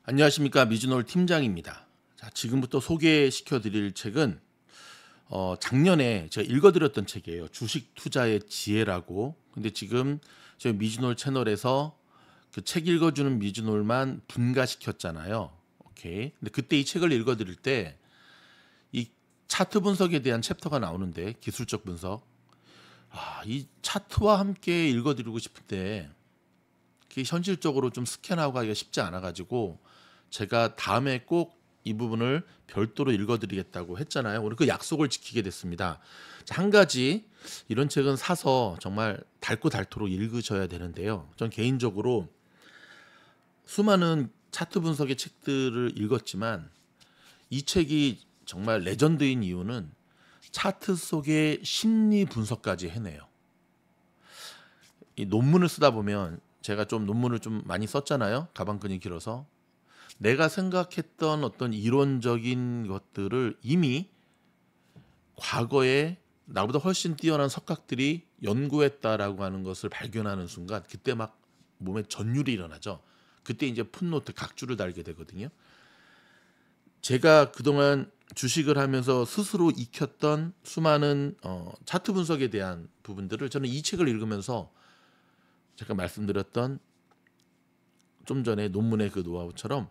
안녕하십니까, 미즈놀 팀장입니다. 자, 지금부터 소개시켜 드릴 책은 작년에 제가 읽어드렸던 책이에요. 주식 투자의 지혜라고. 근데 지금 저희 미즈놀 채널에서 그 책 읽어주는 미즈놀만 분가시켰잖아요. 오케이. 근데 그때 이 책을 읽어드릴 때 이 차트 분석에 대한 챕터가 나오는데, 기술적 분석. 이 차트와 함께 읽어드리고 싶은데 그게 현실적으로 좀 스캔하고 하기가 쉽지 않아가지고 제가 다음에 꼭 이 부분을 별도로 읽어드리겠다고 했잖아요. 오늘 그 약속을 지키게 됐습니다. 자, 한 가지, 이런 책은 사서 정말 닳고 닳도록 읽으셔야 되는데요. 전 개인적으로 수많은 차트 분석의 책들을 읽었지만 이 책이 정말 레전드인 이유는 차트 속의 심리 분석까지 해내요. 이 논문을 쓰다 보면, 제가 좀 논문을 좀 많이 썼잖아요. 가방끈이 길어서. 내가 생각했던 어떤 이론적인 것들을 이미 과거에 나보다 훨씬 뛰어난 석학들이 연구했다라고 하는 것을 발견하는 순간, 그때 막 몸에 전율이 일어나죠. 그때 이제 풋노트 각주를 달게 되거든요. 제가 그동안 주식을 하면서 스스로 익혔던 수많은 차트 분석에 대한 부분들을 저는 이 책을 읽으면서 제가 말씀드렸던 좀 전에 논문의 그 노하우처럼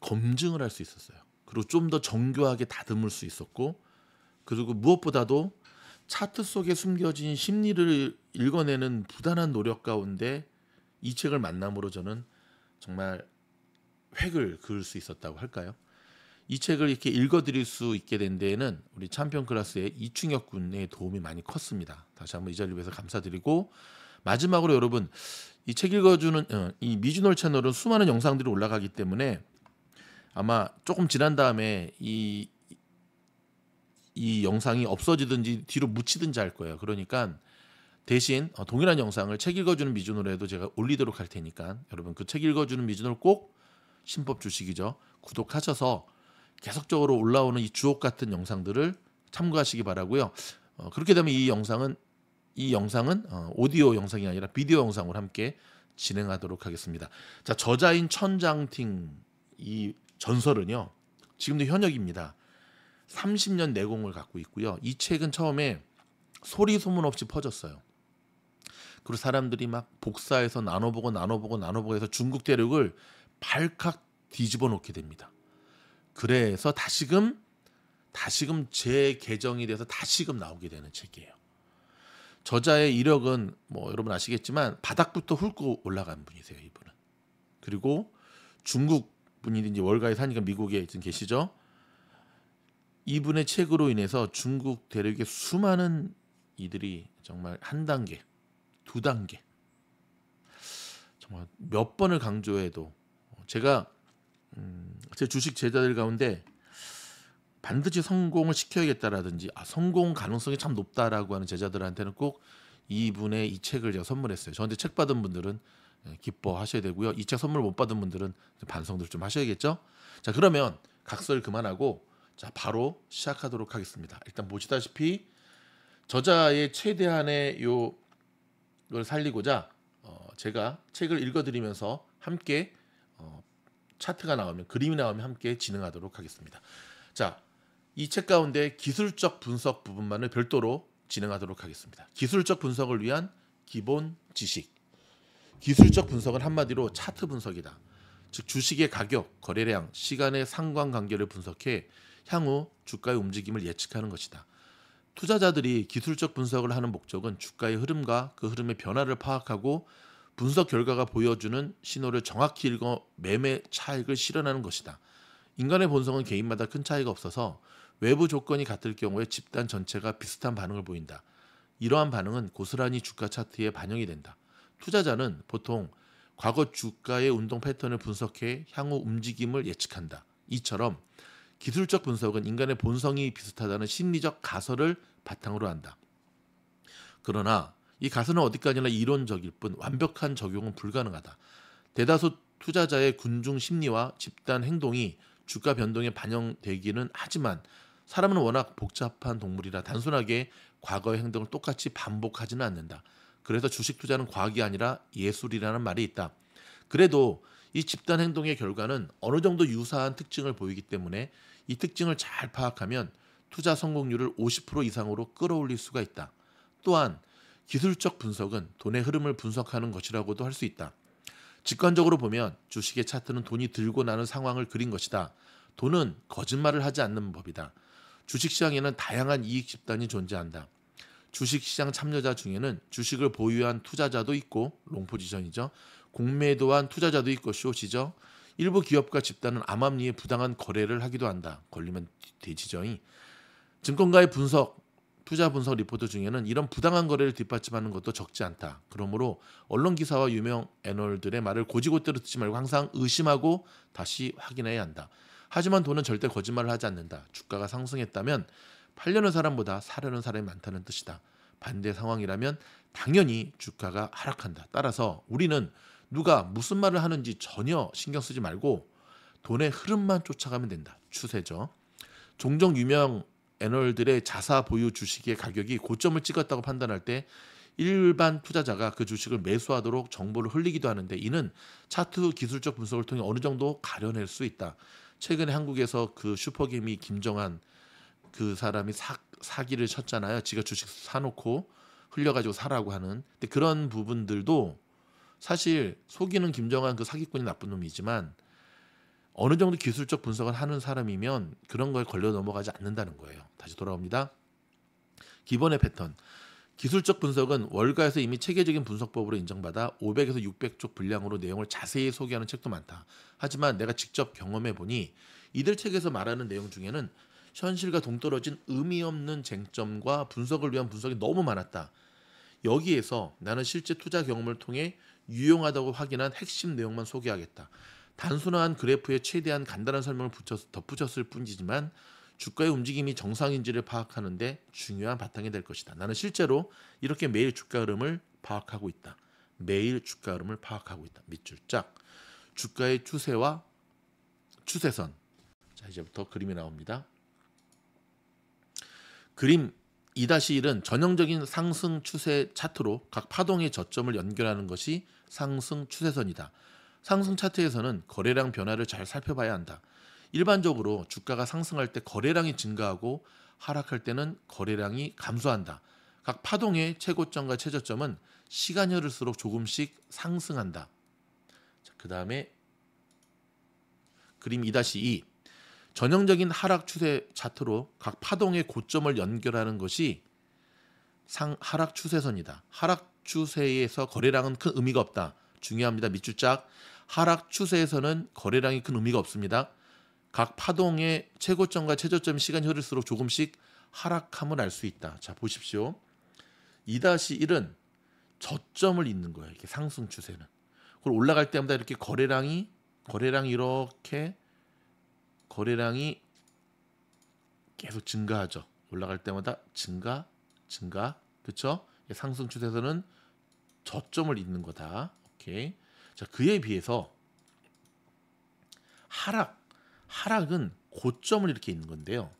검증을 할 수 있었어요. 그리고 좀 더 정교하게 다듬을 수 있었고, 그리고 무엇보다도 차트 속에 숨겨진 심리를 읽어내는 부단한 노력 가운데 이 책을 만남으로 저는 정말 획을 그을 수 있었다고 할까요? 이 책을 이렇게 읽어드릴 수 있게 된 데에는 우리 챔피언 클래스의 이충혁 군의 도움이 많이 컸습니다. 다시 한번 이 자리를 위해서 감사드리고, 마지막으로 여러분, 이 책 읽어주는 이 미즈놀 채널은 수많은 영상들이 올라가기 때문에 아마 조금 지난 다음에 이 영상이 없어지든지 뒤로 묻히든지 할 거예요. 그러니까 대신 동일한 영상을 책 읽어주는 미즈놀에도 제가 올리도록 할 테니까 여러분, 그 책 읽어주는 미즈놀 꼭 신법 주식이죠, 구독하셔서 계속적으로 올라오는 이 주옥 같은 영상들을 참고하시기 바라고요. 그렇게 되면 이 영상은 오디오 영상이 아니라 비디오 영상으로 함께 진행하도록 하겠습니다. 자, 저자인 천장팅 이 전설은요, 지금도 현역입니다. 30년 내공을 갖고 있고요. 이 책은 처음에 소리 소문 없이 퍼졌어요. 그리고 사람들이 막 복사해서 나눠보고 해서 중국 대륙을 발칵 뒤집어 놓게 됩니다. 그래서 다시금 재개정이 돼서 다시금 나오게 되는 책이에요. 저자의 이력은 뭐 여러분 아시겠지만 바닥부터 훑고 올라간 분이세요, 이분은. 그리고 중국 분인지 월가에 사니까 미국에 지금 계시죠. 이분의 책으로 인해서 중국 대륙의 수많은 이들이 정말 한 단계, 두 단계, 정말 몇 번을 강조해도 제가 제 주식 제자들 가운데 반드시 성공을 시켜야겠다라든지 성공 가능성이 참 높다라고 하는 제자들한테는 꼭 이분의 이 책을 제가 선물했어요. 저한테 책 받은 분들은 기뻐하셔야 되고요. 이 책 선물 못 받은 분들은 반성들 좀 하셔야겠죠. 자, 그러면 각설 그만하고 자, 바로 시작하도록 하겠습니다. 일단 보시다시피 저자의 최대한의 걸 살리고자 제가 책을 읽어드리면서 함께 차트가 나오면, 그림이 나오면 함께 진행하도록 하겠습니다. 자, 이 책 가운데 기술적 분석 부분만을 별도로 진행하도록 하겠습니다. 기술적 분석을 위한 기본 지식. 기술적 분석은 한마디로 차트 분석이다. 즉 주식의 가격, 거래량, 시간의 상관관계를 분석해 향후 주가의 움직임을 예측하는 것이다. 투자자들이 기술적 분석을 하는 목적은 주가의 흐름과 그 흐름의 변화를 파악하고 분석 결과가 보여주는 신호를 정확히 읽어 매매 차익을 실현하는 것이다. 인간의 본성은 개인마다 큰 차이가 없어서 외부 조건이 같을 경우에 집단 전체가 비슷한 반응을 보인다. 이러한 반응은 고스란히 주가 차트에 반영이 된다. 투자자는 보통 과거 주가의 운동 패턴을 분석해 향후 움직임을 예측한다. 이처럼 기술적 분석은 인간의 본성이 비슷하다는 심리적 가설을 바탕으로 한다. 그러나 이 가설은 어디까지나 이론적일 뿐 완벽한 적용은 불가능하다. 대다수 투자자의 군중 심리와 집단 행동이 주가 변동에 반영되기는 하지만 사람은 워낙 복잡한 동물이라 단순하게 과거의 행동을 똑같이 반복하지는 않는다. 그래서 주식 투자는 과학이 아니라 예술이라는 말이 있다. 그래도 이 집단 행동의 결과는 어느 정도 유사한 특징을 보이기 때문에 이 특징을 잘 파악하면 투자 성공률을 50% 이상으로 끌어올릴 수가 있다. 또한 기술적 분석은 돈의 흐름을 분석하는 것이라고도 할 수 있다. 직관적으로 보면 주식의 차트는 돈이 들고 나는 상황을 그린 것이다. 돈은 거짓말을 하지 않는 법이다. 주식시장에는 다양한 이익 집단이 존재한다. 주식시장 참여자 중에는 주식을 보유한 투자자도 있고 롱포지션이죠. 공매도한 투자자도 있고 숏이죠. 일부 기업과 집단은 암암리에 부당한 거래를 하기도 한다. 걸리면 돼지죠. 증권가의 투자 분석 리포트 중에는 이런 부당한 거래를 뒷받침하는 것도 적지 않다. 그러므로 언론 기사와 유명 애널들의 말을 고지고대로 듣지 말고 항상 의심하고 다시 확인해야 한다. 하지만 돈은 절대 거짓말을 하지 않는다. 주가가 상승했다면 팔려는 사람보다 사려는 사람이 많다는 뜻이다. 반대 상황이라면 당연히 주가가 하락한다. 따라서 우리는 누가 무슨 말을 하는지 전혀 신경 쓰지 말고 돈의 흐름만 쫓아가면 된다. 추세죠. 종종 유명 애널들의 자사 보유 주식의 가격이 고점을 찍었다고 판단할 때 일반 투자자가 그 주식을 매수하도록 정보를 흘리기도 하는데 이는 차트 기술적 분석을 통해 어느 정도 가려낼 수 있다. 최근에 한국에서 그 슈퍼개미 김정한 그 사람이 사기를 쳤잖아요. 지가 주식 사놓고 흘려가지고 사라고 하는. 근데 그런 부분들도 사실 속이는 김정한 그 사기꾼이 나쁜 놈이지만 어느 정도 기술적 분석을 하는 사람이면 그런 거에 걸려 넘어가지 않는다는 거예요. 다시 돌아옵니다. 기본의 패턴. 기술적 분석은 월가에서 이미 체계적인 분석법으로 인정받아 500에서 600쪽 분량으로 내용을 자세히 소개하는 책도 많다. 하지만 내가 직접 경험해 보니 이들 책에서 말하는 내용 중에는 현실과 동떨어진 의미 없는 쟁점과 분석을 위한 분석이 너무 많았다. 여기에서 나는 실제 투자 경험을 통해 유용하다고 확인한 핵심 내용만 소개하겠다. 단순한 그래프에 최대한 간단한 설명을 덧붙였을 뿐이지만 주가의 움직임이 정상인지를 파악하는 데 중요한 바탕이 될 것이다. 나는 실제로 이렇게 매일 주가 흐름을 파악하고 있다. 매일 주가 흐름을 파악하고 있다. 밑줄 짝. 주가의 추세와 추세선. 자, 이제부터 그림이 나옵니다. 그림 2-1은 전형적인 상승 추세 차트로 각 파동의 저점을 연결하는 것이 상승 추세선이다. 상승 차트에서는 거래량 변화를 잘 살펴봐야 한다. 일반적으로 주가가 상승할 때 거래량이 증가하고 하락할 때는 거래량이 감소한다. 각 파동의 최고점과 최저점은 시간이 흐를수록 조금씩 상승한다. 그 다음에 그림 2-2 전형적인 하락 추세 차트로 각 파동의 고점을 연결하는 것이 하락 추세선이다. 하락 추세에서 거래량은 큰 의미가 없다. 중요합니다. 밑줄 짝. 하락 추세에서는 거래량이 큰 의미가 없습니다. 각 파동의 최고점과 최저점 시간이 흐를수록 조금씩 하락함을 알 수 있다. 자, 보십시오. 2-1은 저점을 잇는 거예요. 이렇게 상승 추세는. 그리고 올라갈 때마다 이렇게 거래량이 이렇게 거래량이 계속 증가하죠. 올라갈 때마다 증가. 그렇죠? 상승 추세에서는 저점을 잇는 거다. 오케이. 자, 그에 비해서 하락은 고점을 이렇게 잇는 건데요.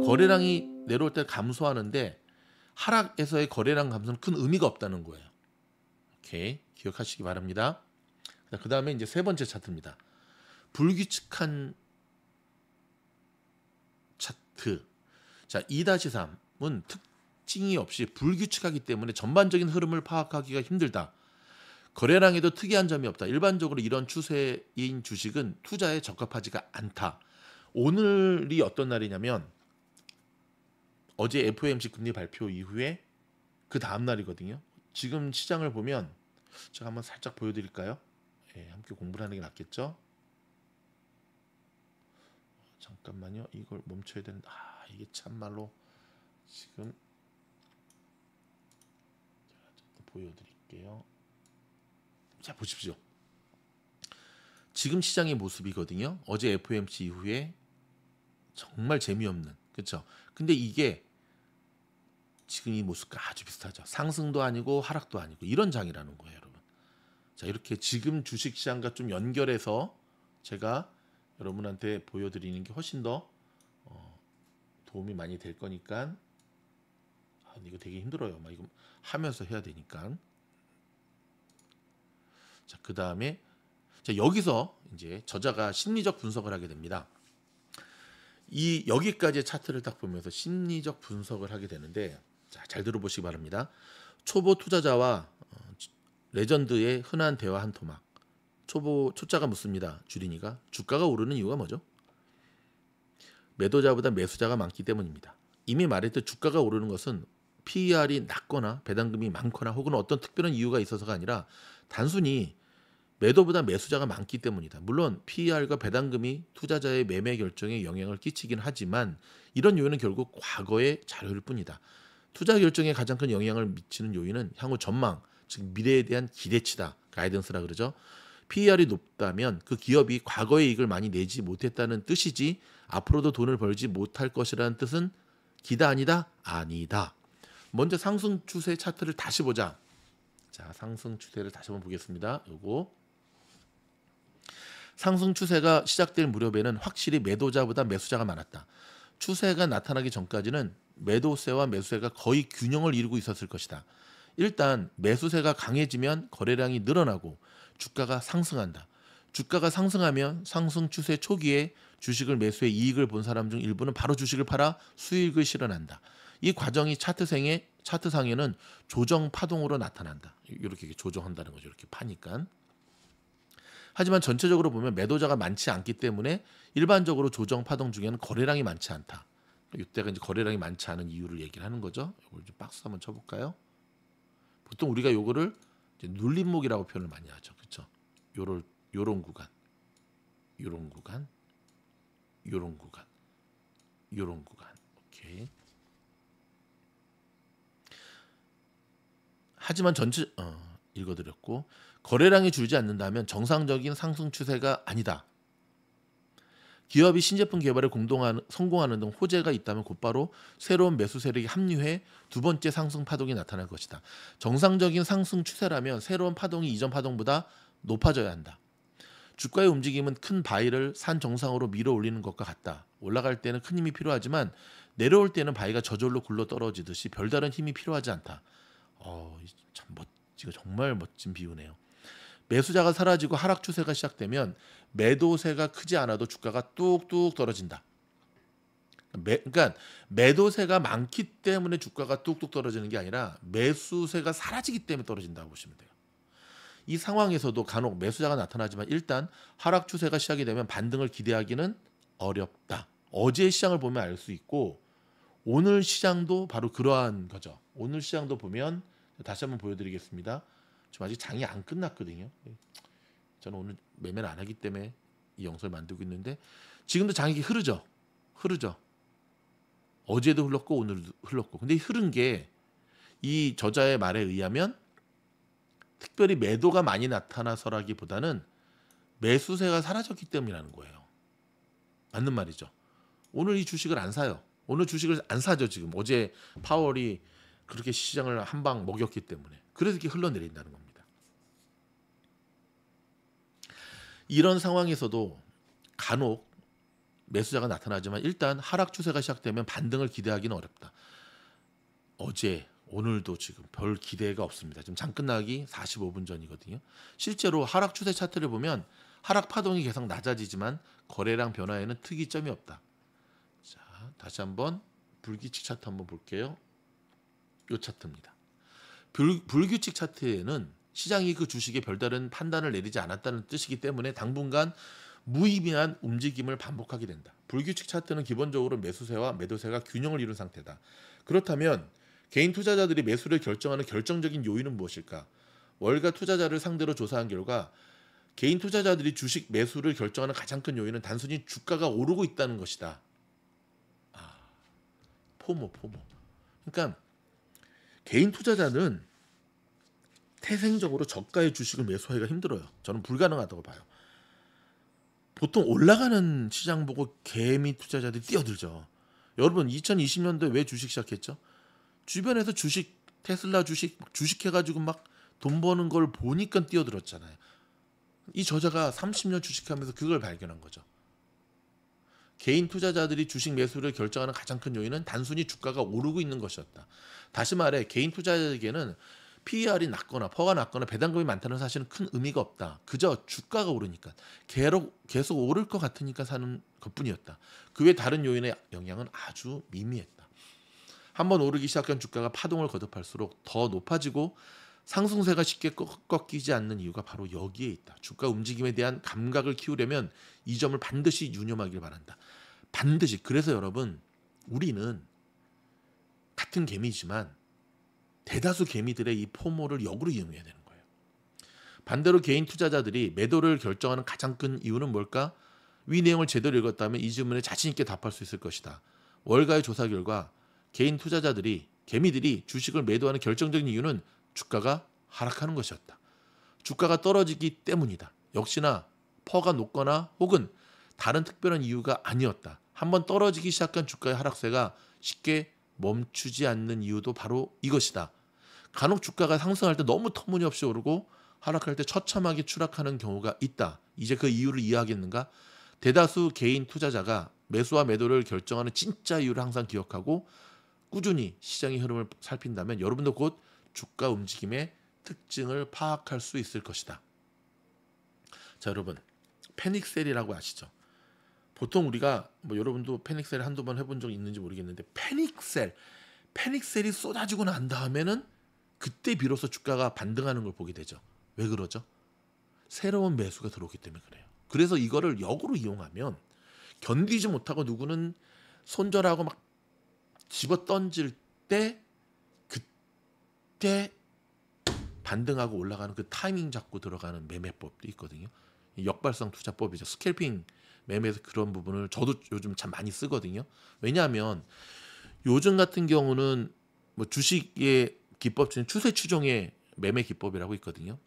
거래량이 내려올 때 감소하는데 하락에서의 거래량 감소는 큰 의미가 없다는 거예요. 오케이. 기억하시기 바랍니다. 그 다음에 이제 세 번째 차트입니다. 불규칙한 차트. 자, 2-3은 특징이 없이 불규칙하기 때문에 전반적인 흐름을 파악하기가 힘들다. 거래량에도 특이한 점이 없다. 일반적으로 이런 추세인 주식은 투자에 적합하지가 않다. 오늘이 어떤 날이냐면 어제 FOMC 금리 발표 이후에 그 다음 날이거든요. 지금 시장을 보면 제가 한번 살짝 보여드릴까요? 예, 함께 공부를 하는 게 낫겠죠? 잠깐만요. 이걸 멈춰야 되는데 이게 참말로 지금 제가 좀 보여드릴게요. 자, 보십시오. 지금 시장의 모습이거든요. 어제 FOMC 이후에 정말 재미없는, 그렇죠? 근데 이게 지금 이 모습과 아주 비슷하죠. 상승도 아니고 하락도 아니고 이런 장이라는 거예요, 여러분. 자, 이렇게 지금 주식 시장과 좀 연결해서 제가 여러분한테 보여드리는 게 훨씬 더 도움이 많이 될 거니까. 이거 되게 힘들어요. 이거 하면서 해야 되니까. 자, 그 다음에 자, 여기서 이제 저자가 심리적 분석을 하게 됩니다. 이 여기까지의 차트를 딱 보면서 심리적 분석을 하게 되는데, 자, 잘 들어보시기 바랍니다. 초보 투자자와 레전드의 흔한 대화 한 토막. 초짜가 묻습니다. 주린이가 주가가 오르는 이유가 뭐죠? 매도자보다 매수자가 많기 때문입니다. 이미 말했듯 주가가 오르는 것은 PER이 낮거나 배당금이 많거나 혹은 어떤 특별한 이유가 있어서가 아니라 단순히 매도보다 매수자가 많기 때문이다. 물론 PER과 배당금이 투자자의 매매 결정에 영향을 끼치긴 하지만 이런 요인은 결국 과거의 자료일 뿐이다. 투자 결정에 가장 큰 영향을 미치는 요인은 향후 전망, 즉 미래에 대한 기대치다. 가이던스라 그러죠. PER이 높다면 그 기업이 과거의 이익을 많이 내지 못했다는 뜻이지 앞으로도 돈을 벌지 못할 것이라는 뜻은 기다 아니다? 아니다. 먼저 상승 추세 차트를 다시 보자. 자, 상승 추세를 다시 한번 보겠습니다. 요거 상승 추세가 시작될 무렵에는 확실히 매도자보다 매수자가 많았다. 추세가 나타나기 전까지는 매도세와 매수세가 거의 균형을 이루고 있었을 것이다. 일단 매수세가 강해지면 거래량이 늘어나고 주가가 상승한다. 주가가 상승하면 상승 추세 초기에 주식을 매수해 이익을 본 사람 중 일부는 바로 주식을 팔아 수익을 실현한다. 이 과정이 차트상에는 조정 파동으로 나타난다. 이렇게 조정한다는 거죠. 이렇게 파니까. 하지만 전체적으로 보면 매도자가 많지 않기 때문에 일반적으로 조정 파동 중에는 거래량이 많지 않다. 이때가 이제 거래량이 많지 않은 이유를 얘기를 하는 거죠. 이걸 좀 박스 한번 쳐볼까요? 보통 우리가 요거를 이제 눌림목이라고 표현을 많이 하죠. 그렇죠? 요런 구간, 요런 구간, 요런 구간, 요런 구간. 오케이. 하지만 읽어드렸고 거래량이 줄지 않는다면 정상적인 상승 추세가 아니다. 기업이 신제품 개발에 성공하는 등 호재가 있다면 곧바로 새로운 매수 세력이 합류해 두 번째 상승 파동이 나타날 것이다. 정상적인 상승 추세라면 새로운 파동이 이전 파동보다 높아져야 한다. 주가의 움직임은 큰 바위를 산 정상으로 밀어 올리는 것과 같다. 올라갈 때는 큰 힘이 필요하지만 내려올 때는 바위가 저절로 굴러 떨어지듯이 별다른 힘이 필요하지 않다. 참 멋지고 정말 멋진 비유네요. 매수자가 사라지고 하락 추세가 시작되면 매도세가 크지 않아도 주가가 뚝뚝 떨어진다. 그러니까 매도세가 많기 때문에 주가가 뚝뚝 떨어지는 게 아니라 매수세가 사라지기 때문에 떨어진다고 보시면 돼요. 이 상황에서도 간혹 매수자가 나타나지만 일단 하락 추세가 시작이 되면 반등을 기대하기는 어렵다. 어제 시장을 보면 알 수 있고 오늘 시장도 바로 그러한 거죠. 오늘 시장도 보면 다시 한번 보여드리겠습니다. 지금 아직 장이 안 끝났거든요. 저는 오늘 매매를 안 하기 때문에 이 영상을 만들고 있는데 지금도 장이 흐르죠. 어제도 흘렀고 오늘도 흘렀고. 근데 흐른 게 이 저자의 말에 의하면 특별히 매도가 많이 나타나서라기보다는 매수세가 사라졌기 때문이라는 거예요. 맞는 말이죠. 오늘 이 주식을 안 사요. 오늘 주식을 안 사죠. 지금 어제 파월이 그렇게 시장을 한 방 먹였기 때문에. 그래서 이렇게 흘러내린다는 겁니다. 이런 상황에서도 간혹 매수자가 나타나지만 일단 하락 추세가 시작되면 반등을 기대하기는 어렵다. 어제 오늘도 지금 별 기대가 없습니다. 지금 장 끝나기 45분 전이거든요. 실제로 하락 추세 차트를 보면 하락 파동이 계속 낮아지지만 거래량 변화에는 특이점이 없다. 자, 다시 한번 불규칙 차트 한번 볼게요. 이 차트입니다. 불규칙 차트에는 시장이 그 주식에 별다른 판단을 내리지 않았다는 뜻이기 때문에 당분간 무의미한 움직임을 반복하게 된다. 불규칙 차트는 기본적으로 매수세와 매도세가 균형을 이룬 상태다. 그렇다면 개인 투자자들이 매수를 결정하는 결정적인 요인은 무엇일까? 월가 투자자를 상대로 조사한 결과 개인 투자자들이 주식 매수를 결정하는 가장 큰 요인은 단순히 주가가 오르고 있다는 것이다. 포모. 그러니까 개인 투자자는 태생적으로 저가의 주식을 매수하기가 힘들어요. 저는 불가능하다고 봐요. 보통 올라가는 시장 보고 개미 투자자들이 뛰어들죠. 여러분 2020년도에 왜 주식 시작했죠? 주변에서 테슬라 주식 해가지고 막 돈 버는 걸 보니까 뛰어들었잖아요. 이 저자가 30년 주식하면서 그걸 발견한 거죠. 개인 투자자들이 주식 매수를 결정하는 가장 큰 요인은 단순히 주가가 오르고 있는 것이었다. 다시 말해 개인 투자자에게는 PER이 낮거나 퍼가 낮거나 배당금이 많다는 사실은 큰 의미가 없다. 그저 주가가 오르니까 계속 오를 것 같으니까 사는 것뿐이었다. 그 외 다른 요인의 영향은 아주 미미했다. 한번 오르기 시작한 주가가 파동을 거듭할수록 더 높아지고 상승세가 쉽게 꺾이지 않는 이유가 바로 여기에 있다. 주가 움직임에 대한 감각을 키우려면 이 점을 반드시 유념하길 바란다. 반드시. 그래서 여러분, 우리는 같은 개미지만 대다수 개미들의 이 포모를 역으로 이용해야 되는 거예요. 반대로 개인 투자자들이 매도를 결정하는 가장 큰 이유는 뭘까? 위 내용을 제대로 읽었다면 이 질문에 자신 있게 답할 수 있을 것이다. 월가의 조사 결과 개인 투자자들이 개미들이 주식을 매도하는 결정적인 이유는 주가가 하락하는 것이었다. 주가가 떨어지기 때문이다. 역시나 퍼가 높거나 혹은 다른 특별한 이유가 아니었다. 한번 떨어지기 시작한 주가의 하락세가 쉽게 멈추지 않는 이유도 바로 이것이다. 간혹 주가가 상승할 때 너무 터무니없이 오르고 하락할 때 처참하게 추락하는 경우가 있다. 이제 그 이유를 이해하겠는가? 대다수 개인 투자자가 매수와 매도를 결정하는 진짜 이유를 항상 기억하고 꾸준히 시장의 흐름을 살핀다면 여러분도 곧 주가 움직임의 특징을 파악할 수 있을 것이다. 자, 여러분, 패닉셀이라고 아시죠? 보통 우리가 여러분도 패닉셀 한두 번 해본 적 있는지 모르겠는데 패닉셀이 쏟아지고 난 다음에는 그때 비로소 주가가 반등하는 걸 보게 되죠. 왜 그러죠? 새로운 매수가 들어오기 때문에 그래요. 그래서 이거를 역으로 이용하면 견디지 못하고 누구는 손절하고 막 집어 던질 때 그때 반등하고 올라가는 그 타이밍 잡고 들어가는 매매법도 있거든요. 역발상 투자법이죠. 스캘핑 매매에서 그런 부분을 저도 요즘 참 많이 쓰거든요. 왜냐하면 요즘 같은 경우는 주식의 기법 중에 추세 추종의 매매 기법이라고 있거든요.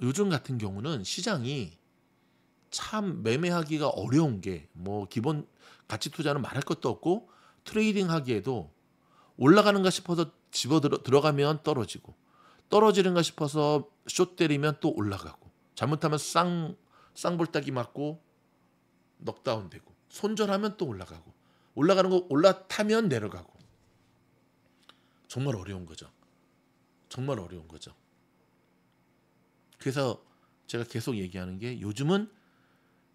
요즘 같은 경우는 시장이 참 매매하기가 어려운 게 기본 가치 투자는 말할 것도 없고 트레이딩 하기에도 올라가는가 싶어서 집어 들어가면 떨어지고 떨어지는가 싶어서 숏 때리면 또 올라가고 잘못하면 쌍볼따기 맞고 넉다운 되고 손절하면 또 올라가고 올라가는 거 올라타면 내려가고 정말 어려운 거죠. 정말 어려운 거죠. 그래서 제가 계속 얘기하는 게 요즘은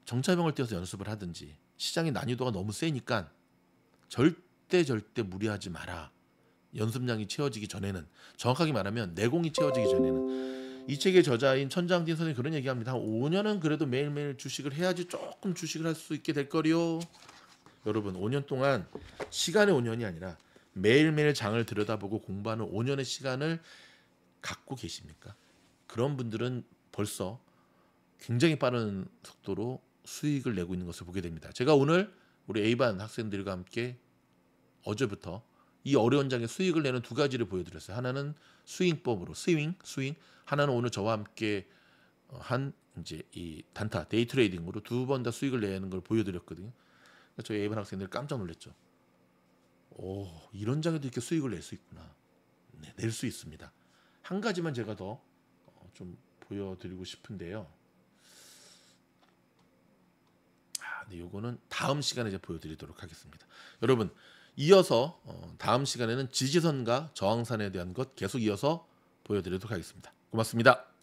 정차병을 띄워서 연습을 하든지 시장의 난이도가 너무 세니까 절대 무리하지 마라. 연습량이 채워지기 전에는, 정확하게 말하면 내공이 채워지기 전에는. 이 책의 저자인 천장진 선생님이 그런 얘기합니다. 한 5년은 그래도 매일매일 주식을 해야지 조금 주식을 할 수 있게 될 거리요. 여러분, 5년 동안 시간의 5년이 아니라 매일매일 장을 들여다보고 공부하는 5년의 시간을 갖고 계십니까? 그런 분들은 벌써 굉장히 빠른 속도로 수익을 내고 있는 것을 보게 됩니다. 제가 오늘 우리 A반 학생들과 함께 어제부터 이 어려운 장에 수익을 내는 두 가지를 보여드렸어요. 하나는 스윙법으로 스윙, 하나는 오늘 저와 함께 한 이제 이 단타 데이 트레이딩으로 두 번 다 수익을 내는 걸 보여드렸거든요. 저희 A반 학생들 깜짝 놀랐죠. 오, 이런 장에도 이렇게 수익을 낼 수 있구나. 네, 낼 수 있습니다. 한 가지만 제가 더 좀 보여드리고 싶은데요. 네, 요거는 다음 시간에 이제 보여드리도록 하겠습니다. 여러분, 이어서 다음 시간에는 지지선과 저항선에 대한 것 계속 이어서 보여드리도록 하겠습니다. 고맙습니다.